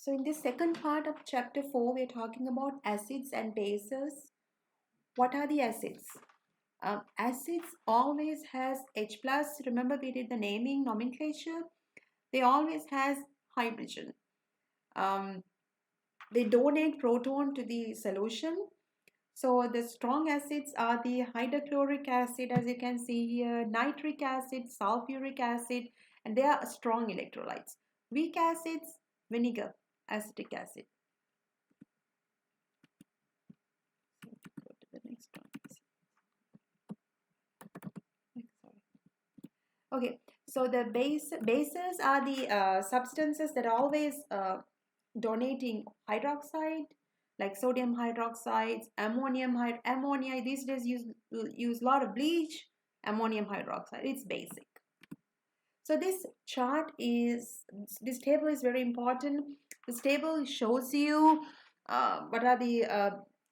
So in this second part of chapter 4, we are talking about acids and bases. What are the acids? Acids always has H plus. Remember we did the naming nomenclature. They always has hydrogen. They donate proton to the solution. So the strong acids are the hydrochloric acid, as you can see here, nitric acid, sulfuric acid, and they are strong electrolytes. Weak acids, vinegar, acetic acid. Go to the next one. Okay, so the bases are the substances that are always donating hydroxide, like sodium hydroxides, ammonia. These days use a lot of bleach, ammonium hydroxide. It's basic. So this table is very important. This table shows you what are the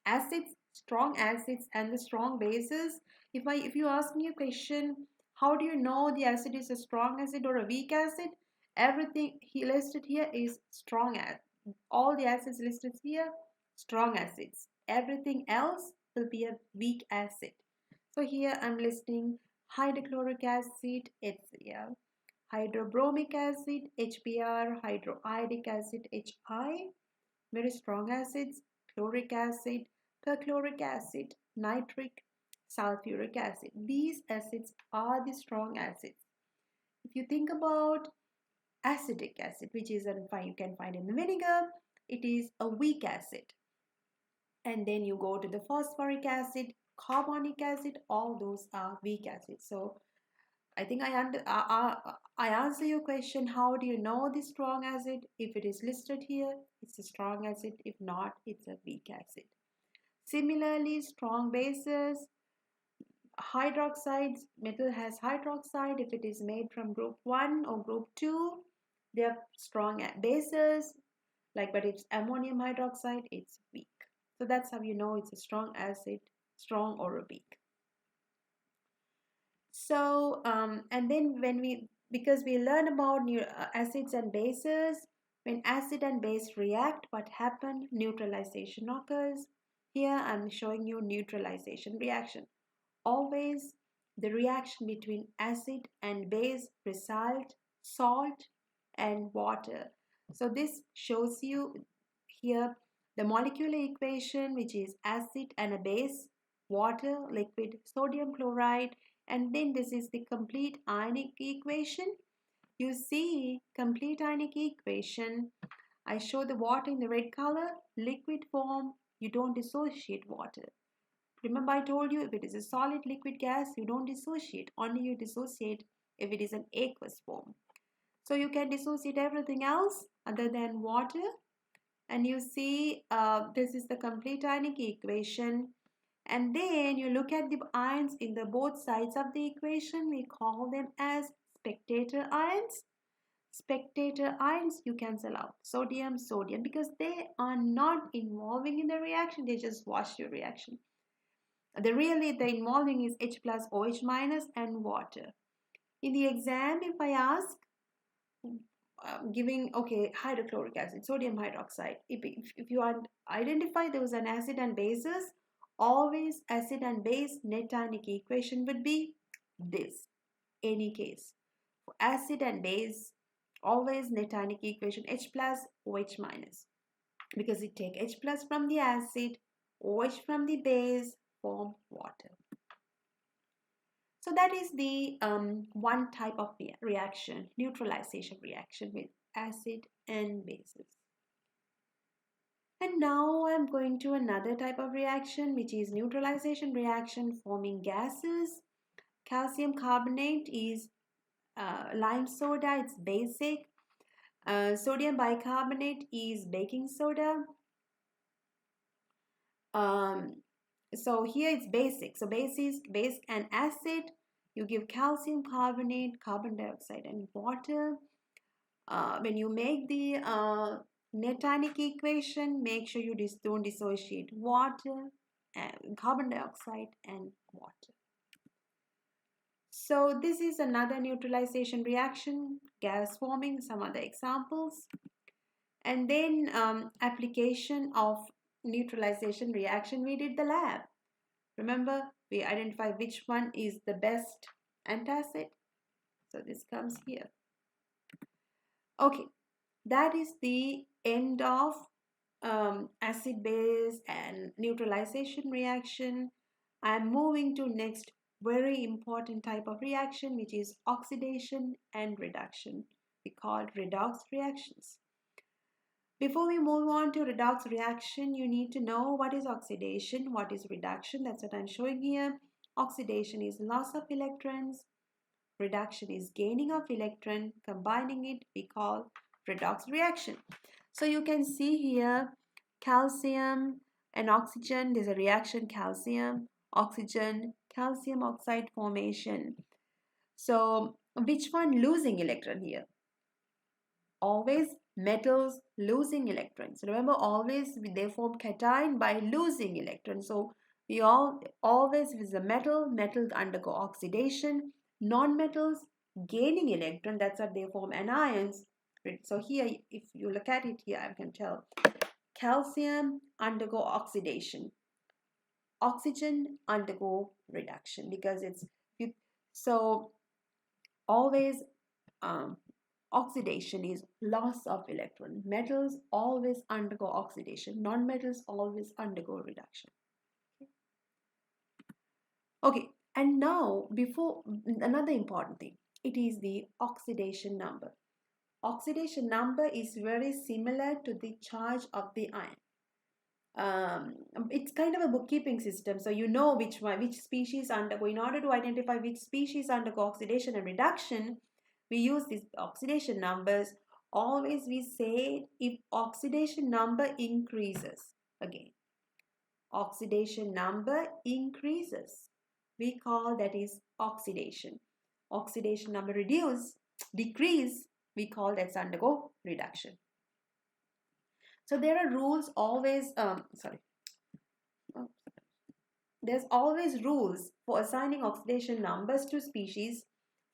acids, strong acids, and the strong bases. If you ask me a question, how do you know the acid is a strong acid or a weak acid? Everything he listed here is strong acid. All the acids listed here, strong acids. Everything else will be a weak acid. So here I'm listing hydrochloric acid, HCl, hydrobromic acid, HBr, hydroiodic acid, HI, very strong acids, chloric acid, perchloric acid, nitric, sulfuric acid. These acids are the strong acids. If you think about acetic acid, which is you can find in the vinegar, it is a weak acid. And then you go to the phosphoric acid, carbonic acid, all those are weak acids. So I think I answer your question. How do you know the strong acid? If it is listed here, it's a strong acid. If not, it's a weak acid. Similarly, strong bases, hydroxides, metal has hydroxide. If it is made from group 1 or group 2, they are strong bases. But if it's ammonium hydroxide, it's weak. So that's how you know it's a strong acid, strong or a weak. So, and then because we learn about acids and bases, when acid and base react, what happens? Neutralization occurs. Here I'm showing you neutralization reaction. Always the reaction between acid and base result salt and water. So this shows you here the molecular equation, which is acid and a base, water, liquid, sodium chloride, and then this is the complete ionic equation. You see complete ionic equation. I show the water in the red color, liquid form, you don't dissociate water. Remember I told you if it is a solid liquid gas, you don't dissociate, only you dissociate if it is an aqueous form. So you can dissociate everything else other than water. And you see this is the complete ionic equation. And then you look at the ions in the both sides of the equation. We call them as spectator ions. Spectator ions you cancel out sodium, sodium, because they are not involving in the reaction. They just watch your reaction. The involving is H plus, OH minus, and water. In the exam, if I ask, giving hydrochloric acid, sodium hydroxide, if you identify there was an acid and bases, always acid and base net ionic equation would be this. Any case for acid and base, always net ionic equation H plus, OH minus, because it take H plus from the acid, OH from the base, form water. So that is the one type of reaction, neutralization reaction with acid and bases. And now I'm going to another type of reaction, which is neutralization reaction forming gases. Calcium carbonate is lime soda, it's basic. Sodium bicarbonate is baking soda. So here it's basic. So base and acid. You give calcium carbonate, carbon dioxide, and water. When you make the net ionic equation, make sure you don't dissociate water, carbon dioxide, and water. So this is another neutralization reaction, gas forming. Some other examples. And then application of neutralization reaction, we did the lab. Remember, we identify which one is the best antacid. So this comes here. Okay, that is the end of acid base and neutralization reaction. I'm moving to next very important type of reaction, which is oxidation and reduction. We call it redox reactions. Before we move on to redox reaction, you need to know what is oxidation, what is reduction. That's what I'm showing here. Oxidation is loss of electrons. Reduction is gaining of electron. Combining it, we call redox reaction. So you can see here calcium and oxygen. There's a reaction calcium, oxygen, calcium oxide formation. So which one losing electron here? Always metals losing electrons. Remember, always they form cation by losing electrons. So we always with the metals undergo oxidation. Non-metals gaining electron. That's what they form anions. So here, if you look at it here, I can tell calcium undergo oxidation. Oxygen undergo reduction because it's so always oxidation is loss of electron. Metals always undergo oxidation. Non-metals always undergo reduction. Okay, and now before another important thing, it is the oxidation number. Oxidation number is very similar to the charge of the ion. It's kind of a bookkeeping system, so you know which species undergo. In order to identify which species undergo oxidation and reduction, we use these oxidation numbers. Always we say if oxidation number increases, again, oxidation number increases, we call that is oxidation. Oxidation number decrease, we call that's undergo reduction. So there are rules always, there's always rules for assigning oxidation numbers to species.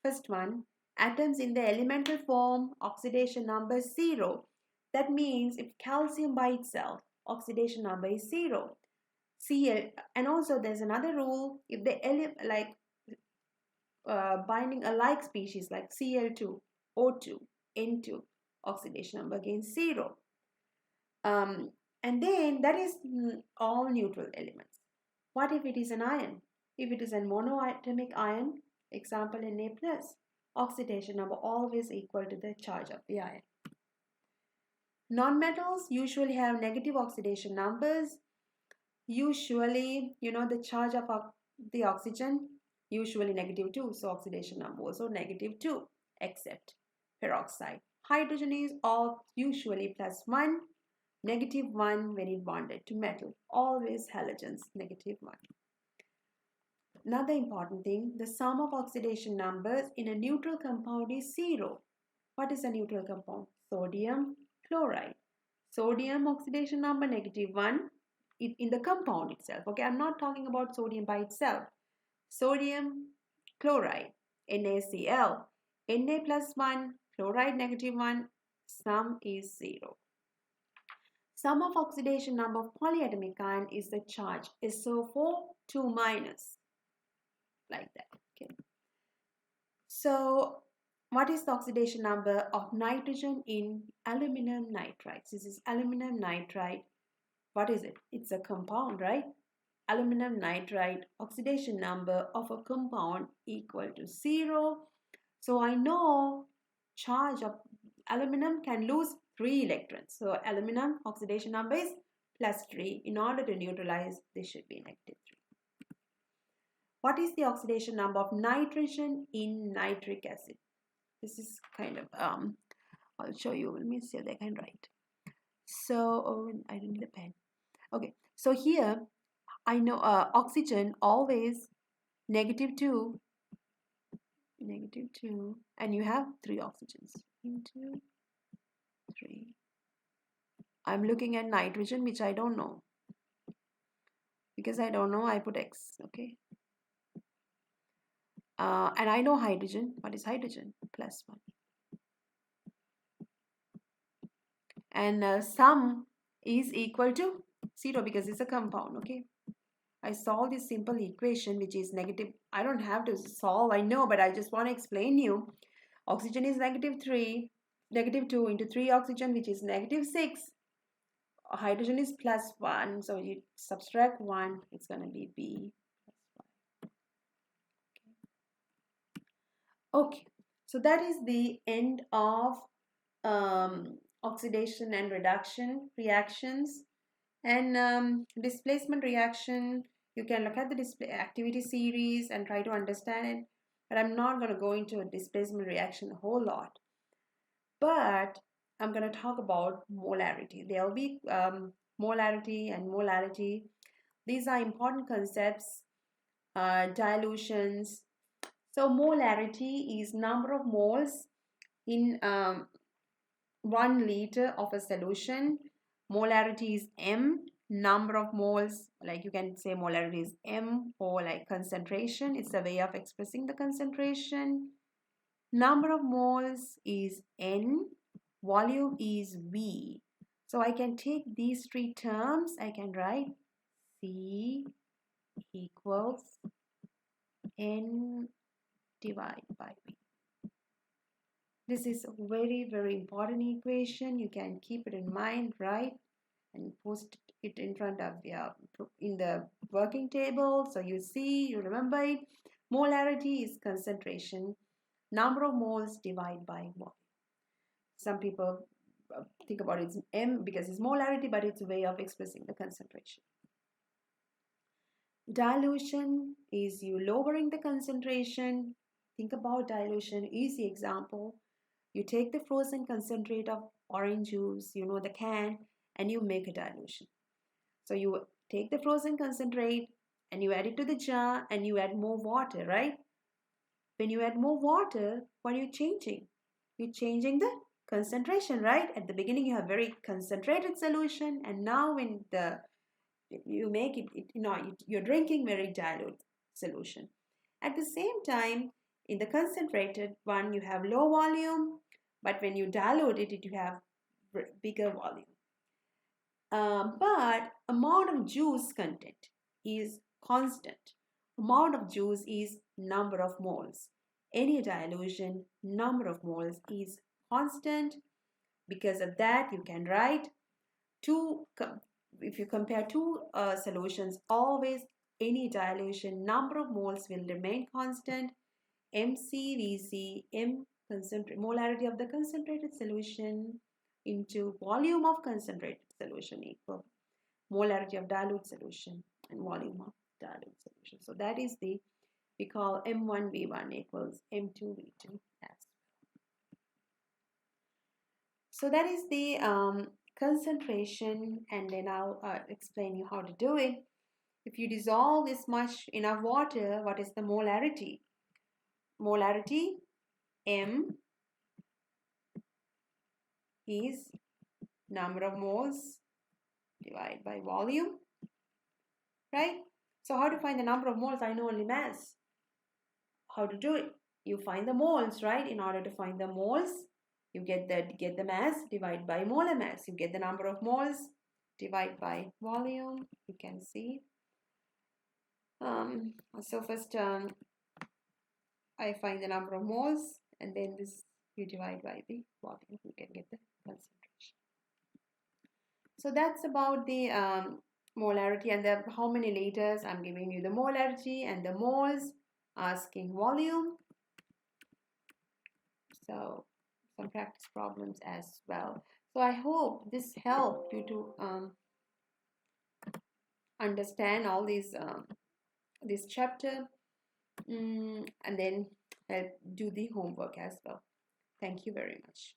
First one, atoms in the elemental form, oxidation number is 0. That means if calcium by itself, oxidation number is 0. Cl, and also there's another rule, if the binding alike species like Cl2, O2, N2, oxidation number again 0. And then that is all neutral elements. What if it is an ion? If it is a monoatomic ion, example Na+, oxidation number always equal to the charge of the ion. Non-metals usually have negative oxidation numbers. Usually, the charge of the oxygen, usually -2, so oxidation number also -2, except peroxide. Hydrogen is all usually +1, -1 when it bonded to metal. Always halogens, -1. Another important thing, the sum of oxidation numbers in a neutral compound is 0. What is a neutral compound? Sodium chloride. Sodium oxidation number -1 in the compound itself. Okay, I'm not talking about sodium by itself. Sodium chloride, NaCl, Na +1, chloride -1, sum is 0. Sum of oxidation number of polyatomic ion is the charge SO4 2-, like that. Okay. So what is the oxidation number of nitrogen in aluminum nitride? This is aluminum nitride. What is it? It's a compound, right? Aluminum nitride, oxidation number of a compound equal to 0. So I know charge of aluminum can lose 3 electrons. So aluminum oxidation number is +3. In order to neutralize, this should be -3. What is the oxidation number of nitrogen in nitric acid? This is kind of, I'll show you. Let me see if I can write. So, oh, I didn't need a pen. Okay, so here I know oxygen always -2, -2, and you have 3 oxygens. 2, 3. I'm looking at nitrogen, which I don't know. Because I don't know, I put X, okay? And I know hydrogen. What is hydrogen? +1. and sum is equal to 0 because it's a compound. Okay, I solve this simple equation which is negative. I don't have to solve, I know, but I just want to explain you. Oxygen is -3, -2 into 3 oxygen, which is -6. Hydrogen is +1, so you subtract 1, it's going to be B plus 1. Okay, so that is the end of oxidation and reduction reactions. And displacement reaction, you can look at the display activity series and try to understand it, but I'm not going to go into a displacement reaction a whole lot. But I'm going to talk about molarity. There will be molarity and molarity. These are important concepts. Dilutions. So molarity is number of moles in 1 liter of a solution. Molarity is M, number of moles, like you can say molarity is M, or like concentration. It's a way of expressing the concentration. Number of moles is N, volume is V. So I can take these three terms, I can write C equals N divided by V. This is a very, very important equation. You can keep it in mind, right? And post it in front of in the working table. So you see, you remember it. Molarity is concentration. Number of moles divided by volume. Some people think about it as M because it's molarity, but it's a way of expressing the concentration. Dilution is you lowering the concentration. Think about dilution. Easy example. You take the frozen concentrate of orange juice, you know, the can, and you make a dilution. So you take the frozen concentrate and you add it to the jar and you add more water, right? When you add more water, what are you changing? You're changing the concentration, right? At the beginning, you have very concentrated solution, and now when you make you're drinking very dilute solution. At the same time, in the concentrated one, you have low volume, but when you dilute it, you have bigger volume. But amount of juice content is constant. Amount of juice is number of moles. Any dilution, number of moles is constant. Because of that, you can write if you compare two solutions, always any dilution, number of moles will remain constant. MCVC, molarity of the concentrated solution into volume of concentrated solution equal molarity of dilute solution and volume of dilute solution. So that is we call M1V1 equals M2V2 as. So that is the concentration, and then I'll explain you how to do it. If you dissolve this much enough water, what is the molarity? Molarity M is number of moles divided by volume, right? So how to find the number of moles? I know only mass. How to do it? You find the moles, right? In order to find the moles, you get the mass, divide by molar mass. You get the number of moles, divide by volume. You can see. So first I find the number of moles, and then this you divide by the volume. You can get the concentration. So that's about the molarity and how many liters. I'm giving you the molarity and the moles, asking volume. So some practice problems as well. So I hope this helped you to understand all these this chapter, and then do the homework as well. Thank you very much.